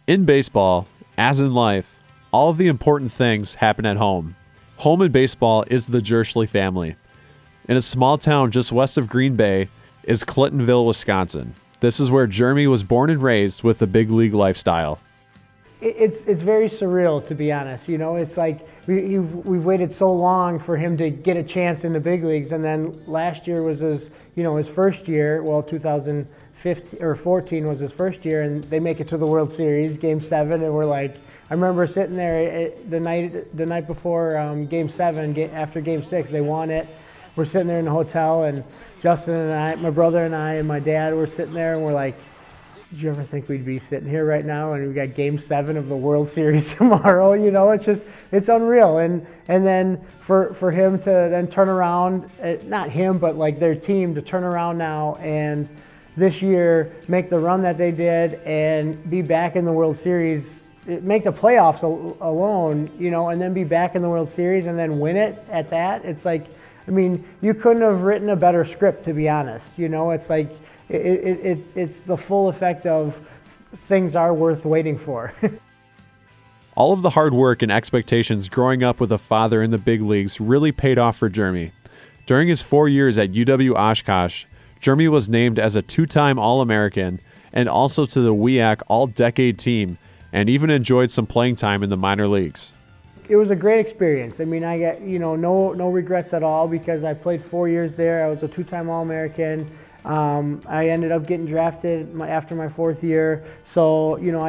In baseball, as in life, all of the important things happen at home. Home in baseball is the Jirschele family. In a small town just west of Green Bay is Clintonville, Wisconsin. This is where Jeremy was born and raised with the big league lifestyle. It's very surreal, to be honest. You know, it's like we've waited so long for him to get a chance in the big leagues, and then last year was his first year. Well, 2015 or 14 was his first year, and they make it to the World Series, Game 7, and we're like, I remember sitting there the night before Game 7, after Game 6, they won it. We're sitting there in the hotel, and Justin and I, my brother and I, and my dad were sitting there, and we're like, did you ever think we'd be sitting here right now and we got Game 7 of the World Series tomorrow? You know, it's unreal. And then for him to then turn around, not him, but like their team to turn around now and this year make the run that they did and be back in the World Series, make the playoffs alone, you know, and then be back in the World Series and then win it at that. It's like, I mean, you couldn't have written a better script, to be honest. You know, it's like, it's the full effect of things are worth waiting for. All of the hard work and expectations growing up with a father in the big leagues really paid off for Jeremy. During his 4 years at UW-Oshkosh, Jeremy was named as a 2-time All-American and also to the WEAC All-Decade team, and even enjoyed some playing time in the minor leagues. It was a great experience. I mean, I got no regrets at all because I played 4 years there. I was a 2-time All-American. I ended up getting drafted after my 4th year. So, you know,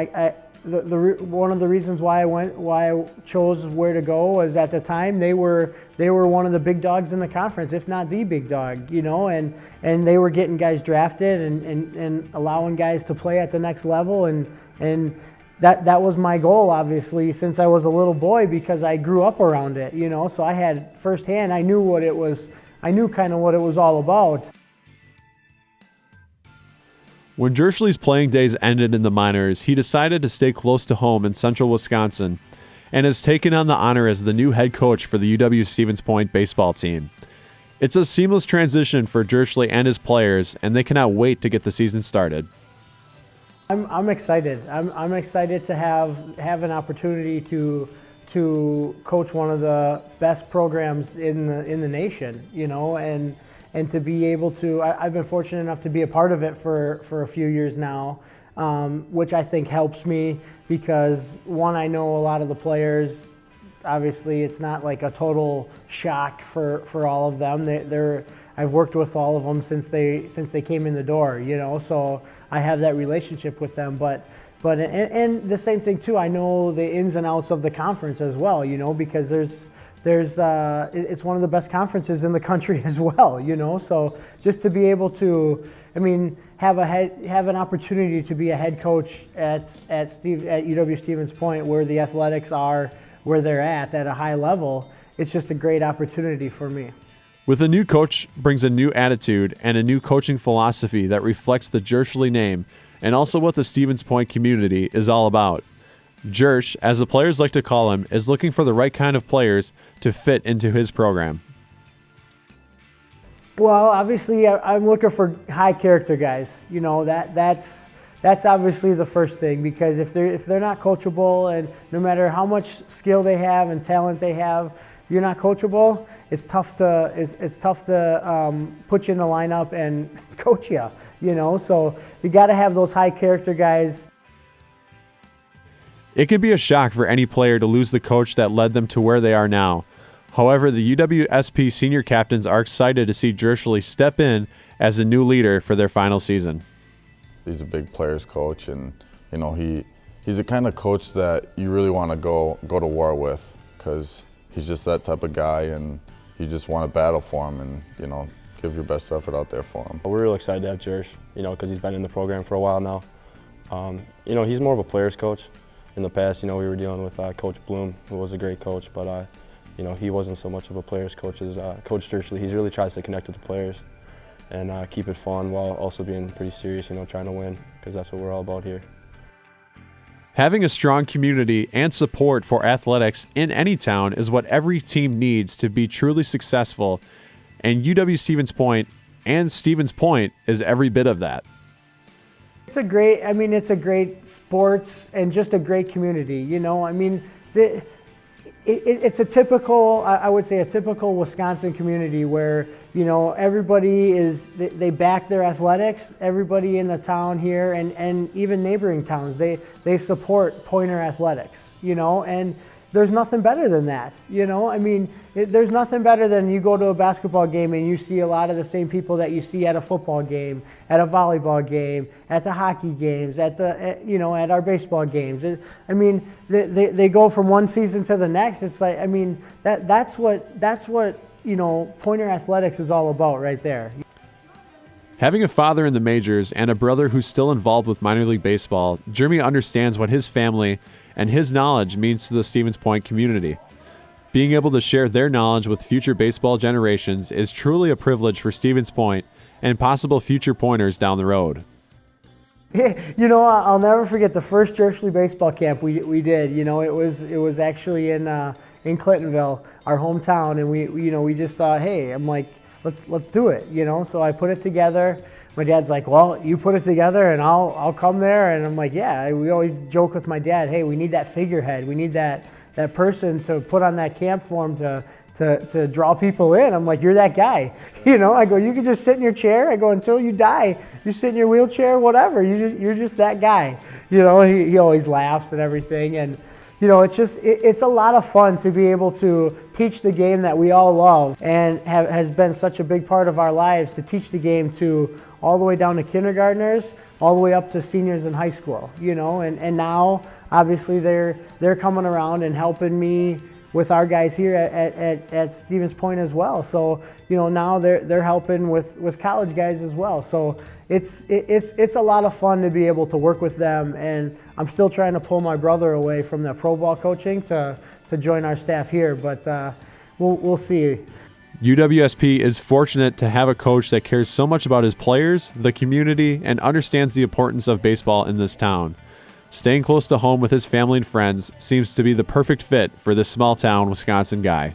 one of the reasons why I chose where to go was at the time they were one of the big dogs in the conference, if not the big dog, you know, and they were getting guys drafted and allowing guys to play at the next level, and that was my goal, obviously, since I was a little boy, because I grew up around it, you know, so I had firsthand, I knew kind of what it was all about. When Jirschele's playing days ended in the minors, he decided to stay close to home in central Wisconsin and has taken on the honor as the new head coach for the UW-Stevens Point baseball team. It's a seamless transition for Jirschele and his players, and they cannot wait to get the season started. I'm excited. I'm excited to have an opportunity to coach one of the best programs in the nation, you know, and to be able to, I've been fortunate enough to be a part of it for a few years now, which I think helps me because, one, I know a lot of the players. Obviously, it's not like a total shock for all of them. I've worked with all of them since they came in the door, you know, so I have that relationship with them. But the same thing too, I know the ins and outs of the conference as well, you know, because it's one of the best conferences in the country as well, you know. So just to be able to, I mean, have an opportunity to be a head coach at UW-Stevens Point, where the athletics are where they're at a high level, it's just a great opportunity for me. With a new coach brings a new attitude and a new coaching philosophy that reflects the Jirschele name and also what the Stevens Point community is all about. Jirsch, as the players like to call him, is looking for the right kind of players to fit into his program. Well, obviously, I'm looking for high character guys. You know, that's obviously the first thing, because if they're not coachable, and no matter how much skill they have and talent they have, you're not coachable, it's tough to put you in the lineup and coach you. You know, so you got to have those high character guys. It can be a shock for any player to lose the coach that led them to where they are now. However, the UWSP senior captains are excited to see Jirschele step in as a new leader for their final season. He's a big players coach, and you know he's the kind of coach that you really want to go to war with, because he's just that type of guy, and you just want to battle for him and, you know, give your best effort out there for him. We're real excited to have Jirsch, you know, because he's been in the program for a while now. You know, he's more of a players coach. In the past, you know, we were dealing with Coach Bloom, who was a great coach, but you know, he wasn't so much of a players coach as Coach Jirschele. He really tries to connect with the players and keep it fun while also being pretty serious, you know, trying to win, because that's what we're all about here. Having a strong community and support for athletics in any town is what every team needs to be truly successful, and UW-Stevens Point and Stevens Point is every bit of that. It's a great sports and just a great community, you know. I mean, it's a typical, I would say a typical Wisconsin community where, you know, they back their athletics. Everybody in the town here and even neighboring towns, they support Pointer athletics, you know, and there's nothing better than that, you know. I mean, there's nothing better than you go to a basketball game and you see a lot of the same people that you see at a football game, at a volleyball game, at the hockey games, at our baseball games. I mean, they go from one season to the next. It's like, I mean, that's what you know, Pointer athletics is all about right there. Having a father in the majors and a brother who's still involved with minor league baseball, Jeremy understands what his family and his knowledge means to the Stevens Point community. Being able to share their knowledge with future baseball generations is truly a privilege for Stevens Point and possible future Pointers down the road. You know, I'll never forget the first Jirschele baseball camp we did. You know, it was actually in Clintonville, our hometown, and we just thought, hey, I'm like, let's do it. You know, so I put it together. My dad's like, well, you put it together and I'll come there. And I'm like, yeah. We always joke with my dad, hey, we need that figurehead. We need that person to put on that camp form to draw people in. I'm like, you're that guy. You know, I go, you can just sit in your chair. I go, until you die, you sit in your wheelchair, whatever. You're just that guy. You know, he always laughs and everything. And, you know, it's a lot of fun to be able to teach the game that we all love and has been such a big part of our lives, to teach the game to all the way down to kindergartners, all the way up to seniors in high school, you know, and now obviously they're coming around and helping me with our guys here at Stevens Point as well. So, you know, now they're helping with college guys as well. So it's a lot of fun to be able to work with them, and I'm still trying to pull my brother away from the pro ball coaching to join our staff here, but we'll see. UWSP is fortunate to have a coach that cares so much about his players, the community, and understands the importance of baseball in this town. Staying close to home with his family and friends seems to be the perfect fit for this small town Wisconsin guy.